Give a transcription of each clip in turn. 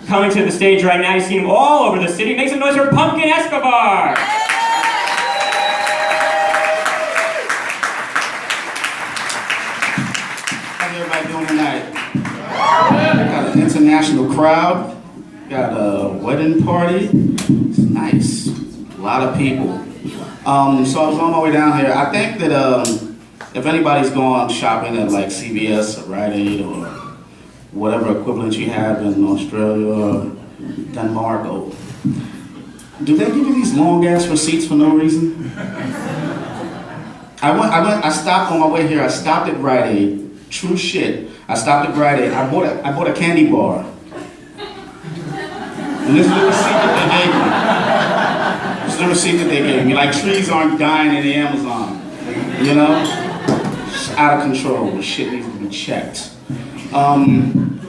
Coming to the stage right now, you see him all over the city. Make some noise for Pumkin Escobar! How's everybody doing tonight? Got an international crowd. Got a wedding party. It's nice. A lot of people. So I was on my way down here. I think that if anybody's gone shopping at like CVS or Rite Aid or whatever equivalent you have in Australia or Denmark, or do they give you these long ass receipts for no reason? I stopped on my way here. I stopped at Rite Aid. True shit. I stopped at Rite Aid. I bought a candy bar. And this is the receipt that they gave me. This is the receipt that they gave me. Like trees aren't dying in the Amazon. You know? It's out of control. Shit needs to be checked. And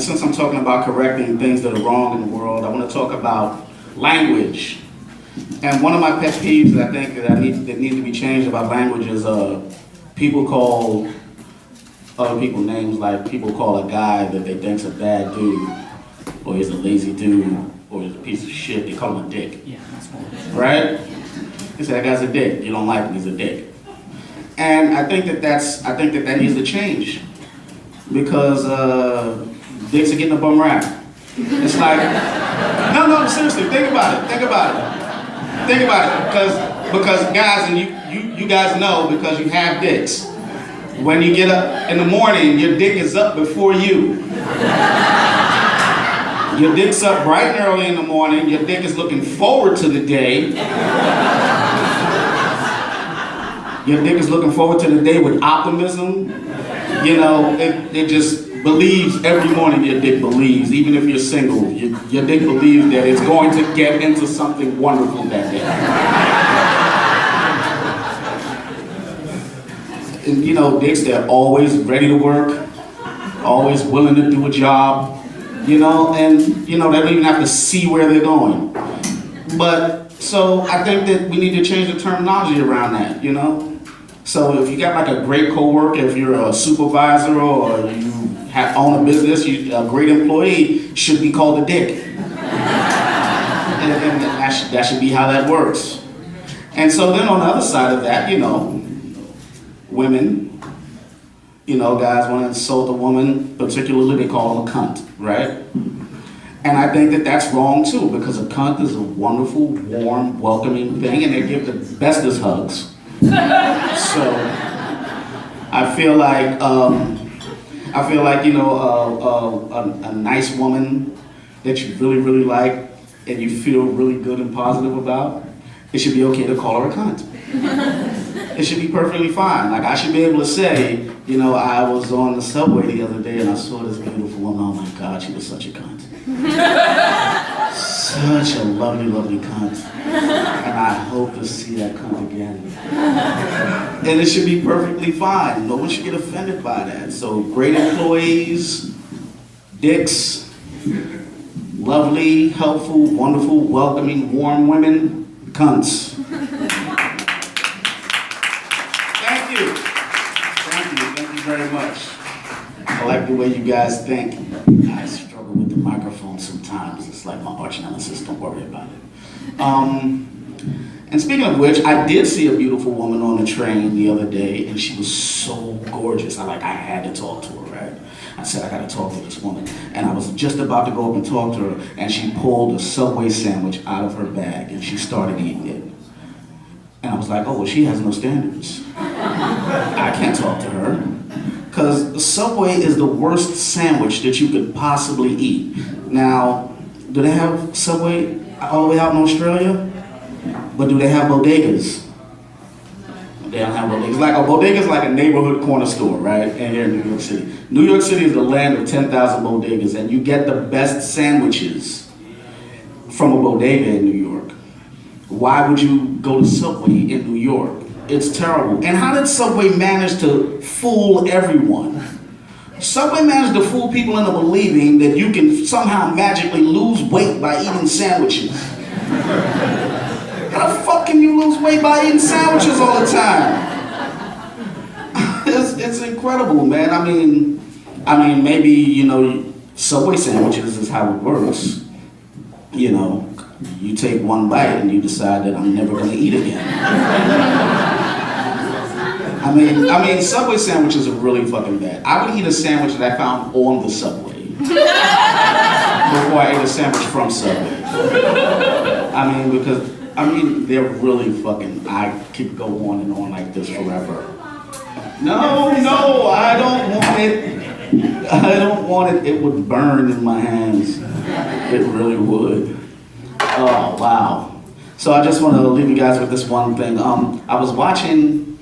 since I'm talking about correcting things that are wrong in the world, I want to talk about language. And one of my pet peeves that I think that need to be changed about language is people call other people names, like people call a guy that they think's a bad dude, or he's a lazy dude, or he's a piece of shit. They call him a dick. Yeah, that's cool. Right? They say that guy's a dick. You don't like him, he's a dick. And I think that needs to change, because dicks are getting a bum rap. It's like, no, seriously, think about it, because guys, and you guys know, because you have dicks. When you get up in the morning, your dick is up before you. Your dick's up bright and early in the morning. Your dick is looking forward to the day. Your dick is looking forward to the day with optimism. You know, it just believes every morning. Your dick believes, even if you're single, your dick believes that it's going to get into something wonderful that day. And you know, dicks, they're always ready to work, always willing to do a job, you know, and you know, they don't even have to see where they're going. But, so I think that we need to change the terminology around that, you know? So if you got like a great coworker, if you're a supervisor or you own a business, a great employee should be called a dick. and that should be how that works. And so then on the other side of that, you know, women, you know, guys want to insult a woman, particularly they call them a cunt, right? And I think that that's wrong too, because a cunt is a wonderful, warm, welcoming thing, and they give the bestest hugs. So I feel like you know, a nice woman that you really, really like and you feel really good and positive about, it should be okay to call her a cunt. It should be perfectly fine. Like, I should be able to say, you know, I was on the subway the other day and I saw this beautiful woman. Oh my God, she was such a cunt. Such a lovely, lovely cunt. And I hope to see that cunt again. And it should be perfectly fine. No one should get offended by that. So, great employees, dicks, lovely, helpful, wonderful, welcoming, warm women, cunts. Thank you very much. I like the way you guys think. I struggle with the microphone sometimes. It's like my arch nemesis, don't worry about it. And speaking of which, I did see a beautiful woman on the train the other day, and she was so gorgeous. I had to talk to her, right? I said, I gotta talk to this woman. And I was just about to go up and talk to her, and she pulled a Subway sandwich out of her bag, and she started eating it. And I was like, oh, well, she has no standards. I can't talk to her. Because Subway is the worst sandwich that you could possibly eat. Now, do they have Subway all the way out in Australia? But do they have bodegas? They don't have bodegas. Like a bodega is like a neighborhood corner store, right? And here in New York City. New York City is the land of 10,000 bodegas, and you get the best sandwiches from a bodega in New York. Why would you go to Subway in New York? It's terrible. And how did Subway manage to fool everyone? Subway managed to fool people into believing that you can somehow magically lose weight by eating sandwiches. How the fuck can you lose weight by eating sandwiches all the time? It's incredible, man. I mean, I mean, maybe, you know, Subway sandwiches is how it works. You know, you take one bite and you decide that I'm never gonna eat again. I mean, Subway sandwiches are really fucking bad. I would eat a sandwich that I found on the Subway before I ate a sandwich from Subway. Because they're really fucking, I could go on and on like this forever. No, I don't want it. I don't want it. It would burn in my hands. It really would. Oh, wow. So I just want to leave you guys with this one thing. I was watching,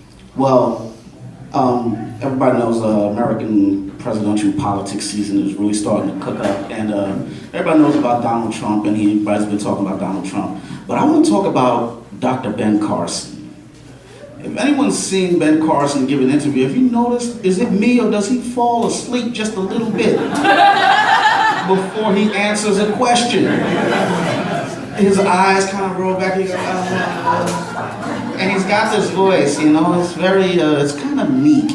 everybody knows American presidential politics season is really starting to cook up, and everybody knows about Donald Trump, and everybody's been talking about Donald Trump. But I want to talk about Dr. Ben Carson. If anyone's seen Ben Carson give an interview, have you noticed, is it me or does he fall asleep just a little bit before he answers a question? His eyes kind of roll back, he goes, and he's got this voice, you know, it's very, it's kind of meek,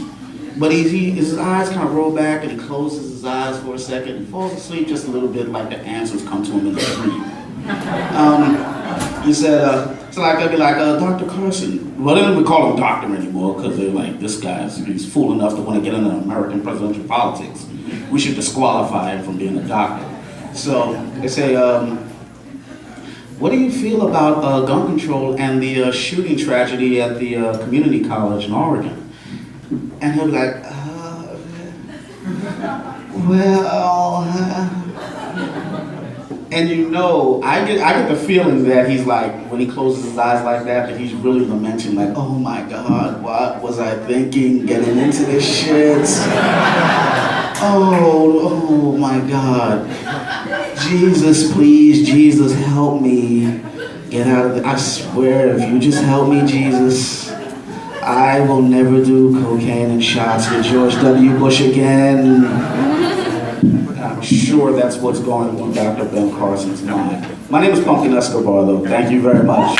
but his eyes kind of roll back and he closes his eyes for a second and falls asleep just a little bit, like the answers come to him in a dream. He said, so like they'd be like, Dr. Carson. Well, they don't even call him doctor anymore because they're like, this he's fool enough to want to get into American presidential politics. We should disqualify him from being a doctor. So they say, what do you feel about gun control and the shooting tragedy at the community college in Oregon? And he'll be like, and you know, I get the feeling that he's like, when he closes his eyes like that he's really lamenting, like, oh my God, what was I thinking getting into this shit? Oh my God. Jesus, please, Jesus, help me get out of it. I swear, if you just help me, Jesus, I will never do cocaine and shots with George W. Bush again. I'm sure that's what's going on Dr. Ben Carson's mind. My name is Pumkin Escobar, though. Thank you very much.